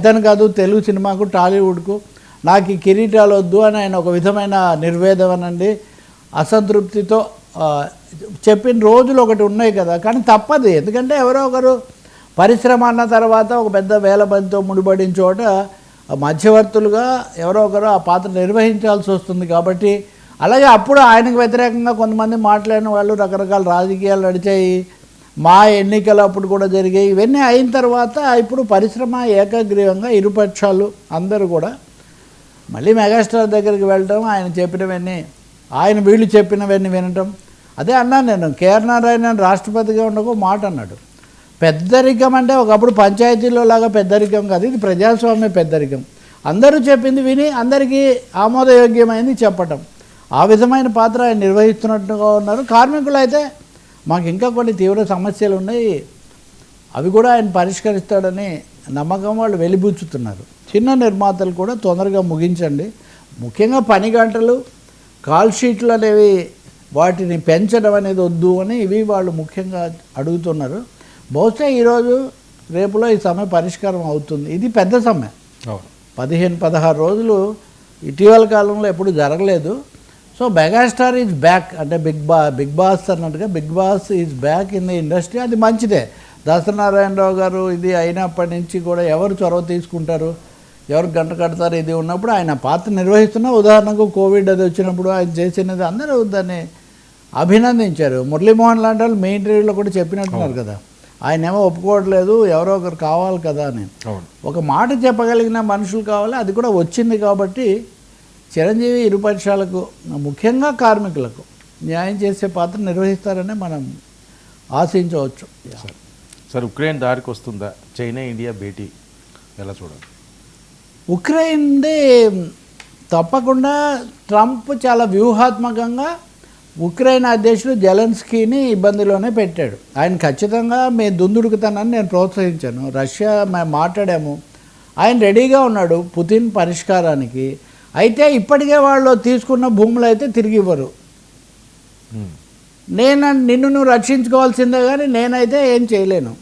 పెద్దని కాదు తెలుగు సినిమాకు టాలీవుడ్కు, నాకు ఈ కిరీటాలు వద్దు అని ఆయన ఒక విధమైన నిర్వేదమనండి అసంతృప్తితో చెప్పిన రోజులు ఒకటి ఉన్నాయి కదా. కానీ తప్పదు, ఎందుకంటే ఎవరో ఒకరు పరిశ్రమ అన్న తర్వాత ఒక పెద్ద వేల మందితో ముడిపడిన చోట మధ్యవర్తులుగా ఎవరో ఒకరు ఆ పాత్ర నిర్వహించాల్సి వస్తుంది. కాబట్టి అలాగే అప్పుడు ఆయనకు వ్యతిరేకంగా కొంతమంది మాట్లాడిన వాళ్ళు, రకరకాల రాజకీయాలు నడిచాయి, మా ఎన్నికలు అప్పుడు కూడా జరిగాయి. ఇవన్నీ అయిన తర్వాత ఇప్పుడు పరిశ్రమ ఏకగ్రీవంగా ఇరుపక్షాలు అందరూ కూడా మళ్ళీ మెగాస్టార్ దగ్గరికి వెళ్ళటం, ఆయన చెప్పినవన్నీ వీళ్ళు చెప్పినవన్నీ వినటం. అదే అన్నాను నేను, కేఆర్ నారాయణ రాష్ట్రపతిగా ఉండకు మాట అన్నాడు. పెద్దరికం అంటే ఒకప్పుడు పంచాయతీలో లాగా పెద్దరికం కాదు, ఇది ప్రజాస్వామ్య పెద్దరికం. అందరూ చెప్పింది విని అందరికీ ఆమోదయోగ్యమైంది చెప్పటం, ఆ విధమైన పాత్ర ఆయన నిర్వహిస్తున్నట్టుగా ఉన్నారు. కార్మికులు అయితే మాకు ఇంకా కొన్ని తీవ్ర సమస్యలు ఉన్నాయి, అవి కూడా ఆయన పరిష్కరిస్తాడని నమ్మకం వాళ్ళు వెలిబుచ్చుతున్నారు. చిన్న నిర్మాతలు కూడా తొందరగా ముగించండి, ముఖ్యంగా పని గంటలు, కాల్ షీట్లు అనేవి వాటిని పెంచడం అనేది వద్దు అని ఇవి వాళ్ళు ముఖ్యంగా అడుగుతున్నారు. బహుశా ఈరోజు రేపులో ఈ సమ్మె పరిష్కారం అవుతుంది. ఇది పెద్ద సమ్మె, 15-16 రోజులు ఇటీవల కాలంలో ఎప్పుడు జరగలేదు. సో మెగాస్టార్ ఈజ్ బ్యాక్, అంటే బిగ్ బాస్ అన్నట్టుగా big boss is back in the industry. అది మంచిదే. దాసనారాయణరావు గారు ఇది అయినప్పటి నుంచి కూడా ఎవరు చొరవ తీసుకుంటారు, ఎవరు గంట కడతారు, ఇది ఉన్నప్పుడు ఆయన పాత్ర నిర్వహిస్తున్న, ఉదాహరణకు కోవిడ్ అది వచ్చినప్పుడు ఆయన చేసినది అందరూ దాన్ని అభినందించారు. మురళీమోహన్ లాంటి వాళ్ళు మెయిన్ ఇంటర్వ్యూలో కూడా చెప్పినట్టున్నారు కదా, ఆయన ఏమో ఒప్పుకోవట్లేదు, ఎవరో ఒకరు కావాలి కదా అని. ఒక మాట చెప్పగలిగిన మనుషులు కావాలి, అది కూడా వచ్చింది. కాబట్టి చిరంజీవి ఇరుపక్షాలకు, ముఖ్యంగా కార్మికులకు న్యాయం చేసే పాత్ర నిర్వహిస్తారని మనం ఆశించవచ్చు. సార్, ఉక్రెయిన్ దారికి వస్తుందా? చైనా ఇండియా భేటీ ఎలా చూడాలి? ఉక్రెయిన్ది తప్పకుండా ట్రంప్ చాలా వ్యూహాత్మకంగా ఉక్రెయిన్ అధ్యక్షుడు జెలెన్స్కీని ఇబ్బందిలోనే పెట్టాడు. ఆయన ఖచ్చితంగా మీ దుందుడుకుతానని నేను ప్రోత్సహించాను. రష్యా మాట్లాడాము, ఆయన రెడీగా ఉన్నాడు పుతిన్ పరిష్కారానికి. అయితే ఇప్పటికే వాళ్ళు తీసుకున్న భూములు అయితే తిరిగి ఇవ్వరు. నిన్ను నువ్వు రక్షించుకోవాల్సిందే, కానీ నేనైతే ఏం చేయలేను.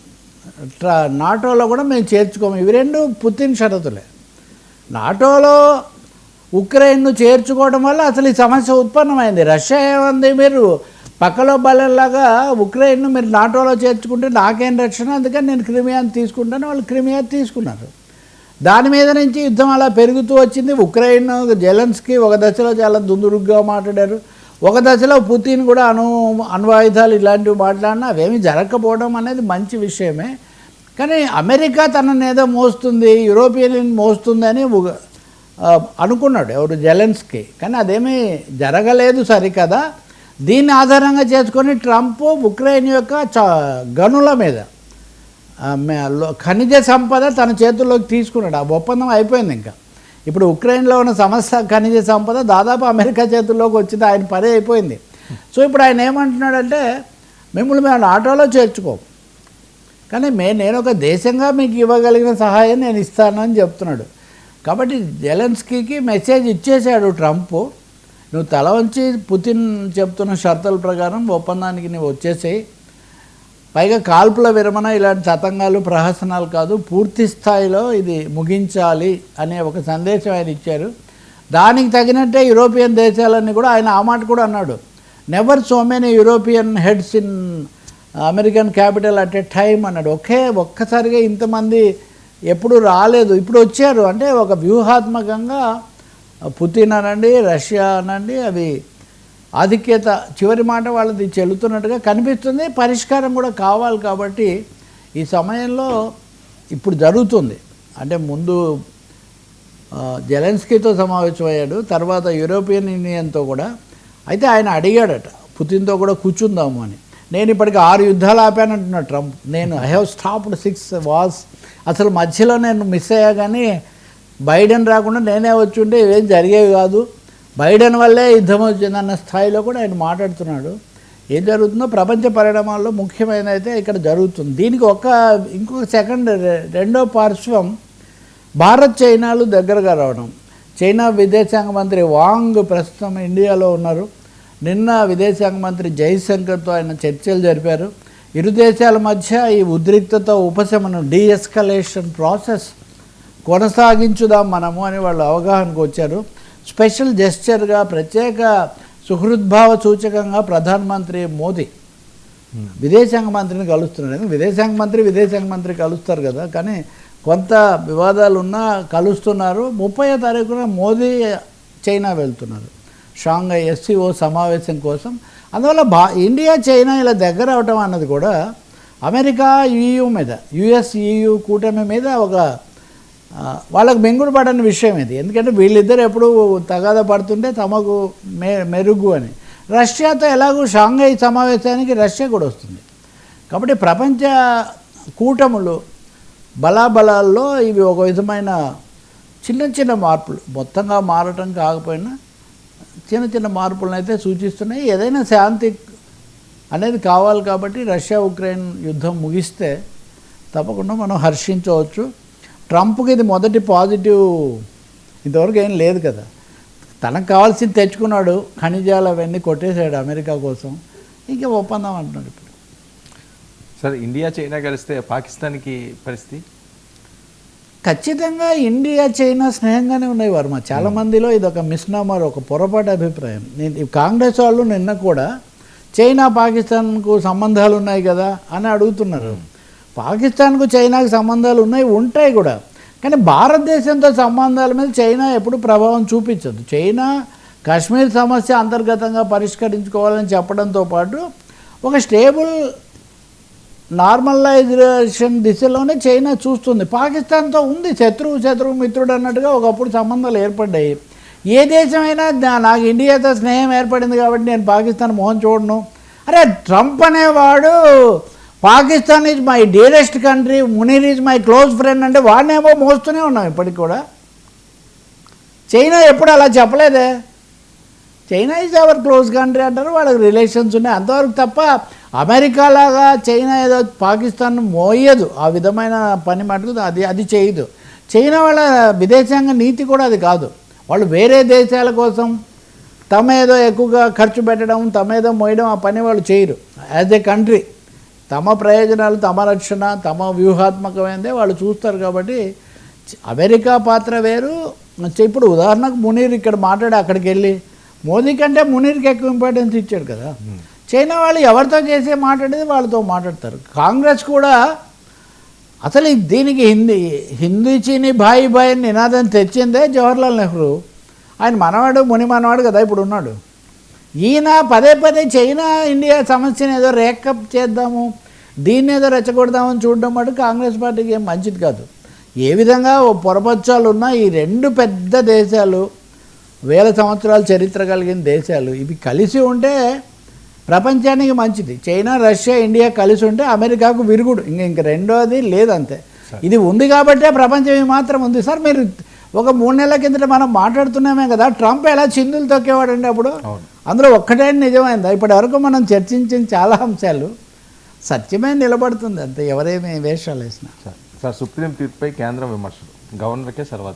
నాటోలో కూడా మేము చేర్చుకోము. ఇవి రెండు పుతిన్ షరతులే. నాటోలో ఉక్రెయిన్ను చేర్చుకోవడం వల్ల అసలు ఈ సమస్య ఉత్పన్నమైంది. రష్యా ఏమంది, మీరు పక్కలో బలంలాగా ఉక్రెయిన్ను మీరు నాటోలో చేర్చుకుంటే నాకేం రక్షణ, అందుకని నేను క్రిమియాని తీసుకుంటాను. వాళ్ళు క్రిమియా తీసుకున్నారు. దాని మీద నుంచి యుద్ధం అలా పెరుగుతూ వచ్చింది. ఉక్రెయిన్ జెలెన్స్కీ ఒక దశలో చాలా దుందుడుగ్గా మాట్లాడారు, ఒక దశలో పుతిన్ కూడా అణ్వాయుధాలు ఇలాంటివి మాట్లాడినా అవేమీ జరగకపోవడం అనేది మంచి విషయమే. కానీ అమెరికా తనని ఏదో మోస్తుంది, యూరోపియన్ యూనియన్ మోస్తుంది అని అనుకున్నాడు ఎవరు, జెలెన్స్కీ. కానీ అదేమీ జరగలేదు సరికదా. దీన్ని ఆధారంగా చేసుకొని ట్రంప్ ఉక్రెయిన్ యొక్క గనుల మీద ఖనిజ సంపద తన చేతుల్లోకి తీసుకున్నాడు. ఆ ఒప్పందం అయిపోయింది. ఇంకా ఇప్పుడు ఉక్రెయిన్లో ఉన్న సమస్య ఖనిజ సంపద దాదాపు అమెరికా చేతుల్లోకి వచ్చింది, ఆయన పని అయిపోయింది. సో ఇప్పుడు ఆయన ఏమంటున్నాడంటే, మిమ్మల్ని మేము ఆటోలో చేర్చుకోం, కానీ నేను ఒక దేశంగా మీకు ఇవ్వగలిగిన సహాయం నేను ఇస్తానని చెప్తున్నాడు. కాబట్టి జెలెన్స్కీకి మెసేజ్ ఇచ్చేశాడు ట్రంప్, నువ్వు తల వంచి పుతిన్ చెప్తున్న షరతుల ప్రకారం ఒప్పందానికి నువ్వు వచ్చేసేయి, పైగా కాల్పుల విరమణ ఇలాంటి తతంగాలు ప్రహసనాలు కాదు, పూర్తి స్థాయిలో ఇది ముగించాలి అనే ఒక సందేశం ఆయన ఇచ్చారు. దానికి తగినట్టే యూరోపియన్ దేశాలన్నీ కూడా, ఆయన ఆ మాట కూడా అన్నాడు, never so many European heads in American capital at a time అన్నాడు. ఒక్కసారిగా ఇంతమంది ఎప్పుడు రాలేదు, ఇప్పుడు వచ్చారు. అంటే ఒక వ్యూహాత్మకంగా పుతిన్ అనండి, రష్యా అనండి, అవి ఆధిక్యత చివరి మాట వాళ్ళది చెల్లుతున్నట్టుగా కనిపిస్తుంది. పరిష్కారం కూడా కావాలి. కాబట్టి ఈ సమయంలో ఇప్పుడు జరుగుతుంది. అంటే ముందు జెలెన్స్కీతో సమావేశం అయ్యాడు, తర్వాత యూరోపియన్ యూనియన్తో కూడా. అయితే ఆయన అడిగాడట పుతిన్తో కూడా కూర్చుందాము అని. నేను ఇప్పటికి 6 యుద్ధాలు ఆపానంటున్నాడు Trump. I have stopped 6 wars. అసలు మధ్యలో నేను మిస్ అయ్యా, కానీ బైడెన్ రాకుండా నేనే వచ్చి ఉంటే ఇవేం జరిగేవి కాదు, బైడెన్ వల్లే యుద్ధం వచ్చిందన్న స్థాయిలో కూడా ఆయన మాట్లాడుతున్నాడు. ఏం జరుగుతుందో ప్రపంచ పరిణామాల్లో ముఖ్యమైన అయితే ఇక్కడ జరుగుతుంది. దీనికి ఇంకొక రెండో పార్శ్వం భారత్ చైనాలు దగ్గరగా రావడం. చైనా విదేశాంగ మంత్రి వాంగ్ ప్రస్తుతం ఇండియాలో ఉన్నారు. నిన్న విదేశాంగ మంత్రి జైశంకర్తో ఆయన చర్చలు జరిపారు. ఇరు దేశాల మధ్య ఈ ఉద్రిక్తత ఉపశమనం, డీఎస్కలేషన్ ప్రాసెస్ కొనసాగించుదాం మనము అని వాళ్ళు అవగాహనకు వచ్చారు. స్పెషల్ జెస్చర్గా ప్రత్యేక సుహృద్భావ సూచకంగా ప్రధానమంత్రి మోదీ విదేశాంగ మంత్రిని కలుస్తున్నారు. ఎందుకంటే విదేశాంగ మంత్రి కలుస్తారు కదా, కానీ కొంత వివాదాలు ఉన్నా కలుస్తున్నారు. 30వ తారీఖున మోదీ చైనా వెళ్తున్నారు షాంఘై SCO సమావేశం కోసం. అందువల్ల ఇండియా చైనా ఇలా దగ్గర అవటం అన్నది కూడా అమెరికా EU మీద US EU కూటమి మీద ఒక వాళ్ళకు మెంగుడు పడని విషయం ఇది. ఎందుకంటే వీళ్ళిద్దరు ఎప్పుడు తగాదా పడుతుంటే తమకు మెరుగు అని. రష్యాతో ఎలాగో షాంఘై సమావేశానికి రష్యా కూడా వస్తుంది కాబట్టి ప్రపంచ కూటములు బలాబలాల్లో ఇవి ఒక విధమైన చిన్న మార్పులు, మొత్తంగా మారటం కాకపోయినా చిన్న మార్పులను అయితే సూచిస్తున్నాయి. ఏదైనా శాంతి అనేది కావాలి కాబట్టి రష్యా ఉక్రెయిన్ యుద్ధం ముగిస్తే తప్పకుండా మనం హర్షించవచ్చు. ట్రంప్కి ఇది మొదటి పాజిటివ్, ఇంతవరకు ఏం లేదు కదా. తనకు కావాల్సింది తెచ్చుకున్నాడు, ఖనిజాలు అవన్నీ కొట్టేశాడు అమెరికా కోసం, ఇంకా ఒప్పందం అంటున్నాడు. ఇప్పుడు సార్ ఇండియా చైనా కలిస్తే పాకిస్తాన్కి పరిస్థితి? ఖచ్చితంగా ఇండియా చైనా స్నేహంగానే ఉన్నాయి వర్మ. చాలామందిలో ఇది ఒక మిస్నామర్, ఒక పొరపాటు అభిప్రాయం. కాంగ్రెస్ వాళ్ళు నిన్న కూడా చైనా పాకిస్తాన్కు సంబంధాలు ఉన్నాయి కదా అని అడుగుతున్నారు. పాకిస్తాన్కు చైనాకు సంబంధాలు ఉంటాయి కూడా, కానీ భారతదేశంతో సంబంధాల మీద చైనా ఎప్పుడు ప్రభావం చూపించదు. చైనా కాశ్మీర్ సమస్య అంతర్గతంగా పరిష్కరించుకోవాలని చెప్పడంతో పాటు ఒక స్టేబుల్ నార్మలైజేషన్ దిశలోనే చైనా చూస్తుంది. పాకిస్తాన్తో ఉంది శత్రువు మిత్రుడు అన్నట్టుగా ఒకప్పుడు సంబంధాలు ఏర్పడ్డాయి. ఏ దేశమైనా నాకు ఇండియాతో స్నేహం ఏర్పడింది కాబట్టి నేను పాకిస్తాన్ మొహం చూడను. అరే ట్రంప్ అనేవాడు Pakistan is my dearest country, Munir is my close friend అంటే వాడినేమో మోస్తూనే ఉన్నాం ఇప్పటికి కూడా. చైనా ఎప్పుడు అలా చెప్పలేదే. China is our close country అంటారు, వాళ్ళకి రిలేషన్స్ ఉన్నాయి అంతవరకు తప్ప అమెరికాలాగా చైనా ఏదో పాకిస్తాన్ మోయదు, ఆ విధమైన పని మటుకు అది చేయదు. చైనా వాళ్ళ విదేశాంగ నీతి కూడా అది కాదు. వాళ్ళు వేరే దేశాల కోసం తమ ఏదో ఎక్కువగా ఖర్చు పెట్టడం, తమ ఏదో మోయడం, ఆ పని వాళ్ళు చేయరు. యాజ్ ఏ కంట్రీ తమ ప్రయోజనాలు, తమ రక్షణ, తమ వ్యూహాత్మకమైనదే వాళ్ళు చూస్తారు. కాబట్టి అమెరికా పాత్ర వేరు. ఇప్పుడు ఉదాహరణకు మునీర్ ఇక్కడ మాట్లాడి అక్కడికి వెళ్ళి మోదీ కంటే మునీర్కి ఎక్కువ ఇంపార్టెన్స్ ఇచ్చాడు కదా. చైనా వాళ్ళు ఎవరితో చేసే మాట్లాడేది వాళ్ళతో మాట్లాడతారు. కాంగ్రెస్ కూడా అసలు దీనికి హిందీ చీనీ భాయి భాయ్ అని నినాదం తెచ్చిందే జవహర్లాల్ నెహ్రూ. ఆయన ముని మనవాడు కదా ఇప్పుడు ఉన్నాడు. ఈయన పదే చైనా ఇండియా సమస్యను ఏదో రేకప్ చేద్దాము, దీన్ని ఏదో రెచ్చగొడదామని చూడడం మటు కాంగ్రెస్ పార్టీకి ఏం మంచిది కాదు. ఏ విధంగా పొరపచ్చాలు ఉన్నా ఈ రెండు పెద్ద దేశాలు, వేల సంవత్సరాల చరిత్ర కలిగిన దేశాలు, ఇవి కలిసి ఉంటే ప్రపంచానికి మంచిది. చైనా, రష్యా, ఇండియా కలిసి ఉంటే అమెరికాకు విరుగుడు, ఇంక రెండోది లేదంతే. ఇది ఉంది కాబట్టే ప్రపంచం ఈ మాత్రం ఉంది. సార్ మీరు ఒక 3 నెలల కిందట మనం మాట్లాడుతున్నామే కదా, ట్రంప్ ఎలా చిందులు తొక్కేవాడండి అప్పుడు. అందులో ఒక్కటే నిజమైందా? ఇప్పటి వరకు మనం చర్చించిన చాలా అంశాలు సత్యమే నిలబడుతుంది అంతే, ఎవరేమి వేషాలు వేసినా. సార్ సుప్రీం తీర్పుపై కేంద్రం విమర్శలు, గవర్నర్కే సర్వాధికారం.